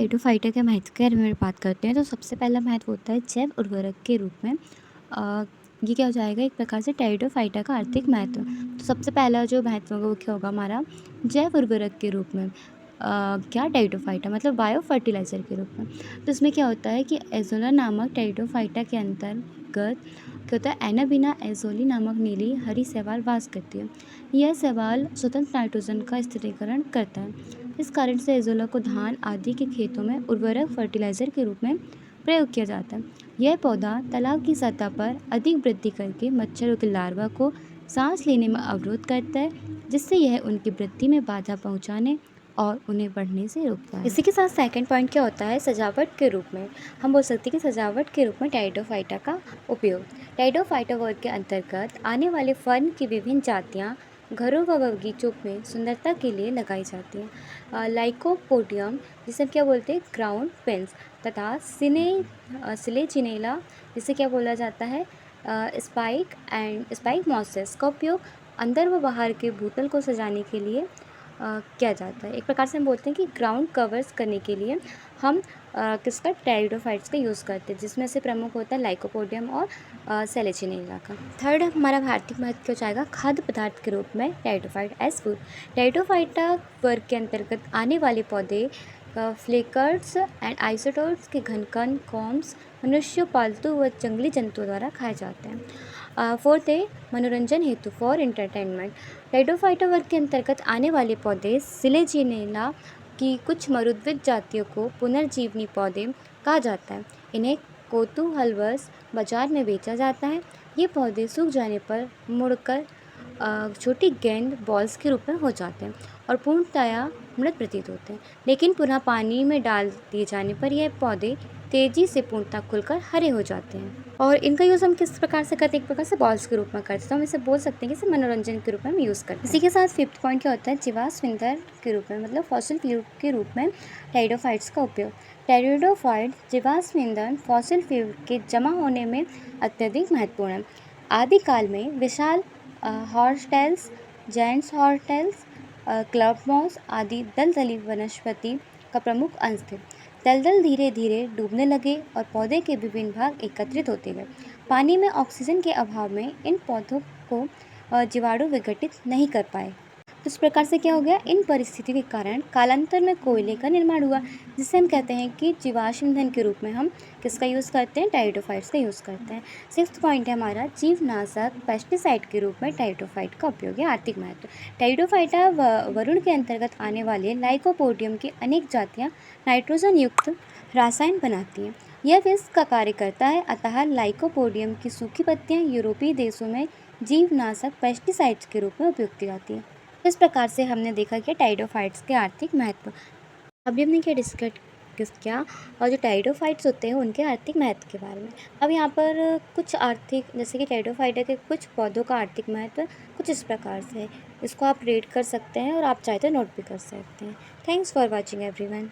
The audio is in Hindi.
टाइडोफाइटा के महत्व के बारे में बात करते हैं तो सबसे पहला महत्व होता है जैव उर्वरक के रूप में। ये क्या हो जाएगा, एक प्रकार से टाइडोफाइटा का आर्थिक महत्व। तो सबसे पहला जो महत्व होगा वो क्या होगा हमारा, जैव उर्वरक के रूप में। क्या टाइडोफाइटा मतलब बायो फर्टिलाइज़र के रूप में। तो इसमें क्या होता है कि एजोला नामक टाइडोफाइटा के अंतर्गत क्या होता है, एनाबिना एजोली नामक नीली हरी शैवाल वास करती है। यह शैवाल स्वतंत्र नाइट्रोजन का स्थिरीकरण करता है। इस कारण से एजोला को धान आदि के खेतों में उर्वरक फर्टिलाइज़र के रूप में प्रयोग किया जाता है। यह पौधा तालाब की सतह पर अधिक वृद्धि करके मच्छरों के लार्वा को सांस लेने में अवरोध करता है, जिससे यह उनकी वृद्धि में बाधा पहुंचाने और उन्हें बढ़ने से रोकता है। इसी के साथ सेकंड पॉइंट क्या होता है, सजावट के रूप में। हम बोल सकते हैं कि सजावट के रूप में टाइडोफाइटा का उपयोग। टाइडोफाइटा वर्ग के अंतर्गत आने वाले फर्न की विभिन्न जातियाँ घरों व बगीचों में सुंदरता के लिए लगाई जाती हैं। लाइकोपोडियम, जिसे हम क्या बोलते हैं, ग्राउंड पेंस, तथा सिलेचिनेला, जिसे क्या बोला जाता है, स्पाइक मॉसेस का उपयोग अंदर व बाहर के भूतल को सजाने के लिए किया जाता है। एक प्रकार से हम बोलते हैं कि ग्राउंड कवर्स करने के लिए हम किसका, टाइडोफाइट्स का यूज़ करते हैं, जिसमें से प्रमुख होता है लाइकोपोडियम और सेलेचिनेला का। थर्ड हमारा भारतीय महत्व क्या हो जाएगा, खाद्य पदार्थ के रूप में टाइडोफाइट एज फूड। टाइडोफाइटा वर्ग के अंतर्गत आने वाले पौधे फ्लेकर्ड्स एंड आइसोटोड्स के घनकण कॉम्स मनुष्य, पालतू व जंगली जंतुओं द्वारा खाए जाते हैं। फोर्थ है मनोरंजन हेतु, फॉर एंटरटेनमेंट। टाइडोफाइटा वर्ग के अंतर्गत आने वाले पौधे सिलेजिनेला की कुछ मरुद्विद जातियों को पुनर्जीवनी पौधे कहा जाता है। इन्हें कौतूहलवश बाजार में बेचा जाता है। ये पौधे सूख जाने पर मुड़कर छोटी गेंद बॉल्स के रूप में हो जाते हैं और पूर्णतया मृत प्रतीत होते हैं, लेकिन पुनः पानी में डाल दिए जाने पर यह पौधे तेजी से पूर्णतः खुलकर हरे हो जाते हैं। और इनका यूज़ हम किस प्रकार से करते हैं, एक प्रकार से बॉल्स के रूप में करते हैं, तो हम इसे बोल सकते हैं कि इसे मनोरंजन के रूप में हम यूज़ करते हैं। इसी के साथ फिफ्थ पॉइंट क्या होता है, जीवाश्म ईंधन के रूप में, मतलब फॉसिल फ्यूल के रूप में टाइडोफाइट्स का उपयोग। टाइडोफाइट जीवाश्म ईंधन फॉसिल फ्यूल के जमा होने में अत्यधिक महत्वपूर्ण है। आदिकाल में विशाल हॉर्सटेल्स, जेंट्स हॉर्सटेल्स, क्लब मॉस आदि दलदली वनस्पति का प्रमुख अंश थे। दलदल धीरे धीरे डूबने लगे और पौधे के विभिन्न भाग एकत्रित होते गए। पानी में ऑक्सीजन के अभाव में इन पौधों को जीवाणु विघटित नहीं कर पाए। तो इस प्रकार से क्या हो गया, इन परिस्थितियों के कारण कालांतर में कोयले का निर्माण हुआ, जिसे हम कहते हैं कि जीवाश्म ईंधन के रूप में हम किसका यूज़ करते हैं, टाइडोफाइट्स का यूज़ करते हैं। सिक्स्थ पॉइंट है हमारा जीवनाशक पेस्टिसाइड के रूप में टाइडोफाइट का उपयोग है। आर्थिक महत्व, टाइडोफाइटा वरुण के अंतर्गत आने वाले लाइकोपोडियम की अनेक जातियाँ नाइट्रोजन युक्त रासायन बनाती हैं। यह विष का कार्य करता है, अतः लाइकोपोडियम की सूखी पत्तियाँ यूरोपीय देशों में जीवनाशक पेस्टिसाइड्स के रूप में उपयोग की जाती हैं। इस प्रकार से हमने देखा कि टाइडोफाइट्स के आर्थिक महत्व। अभी हमने क्या डिस्कस किया, और जो टाइडोफाइट्स होते हैं उनके आर्थिक महत्व के बारे में। अब यहाँ पर कुछ आर्थिक, जैसे कि टाइडोफाइटा के कुछ पौधों का आर्थिक महत्व कुछ इस प्रकार से है। इसको आप रेट कर सकते हैं और आप चाहे तो नोट भी कर सकते हैं। Thanks for watching everyone.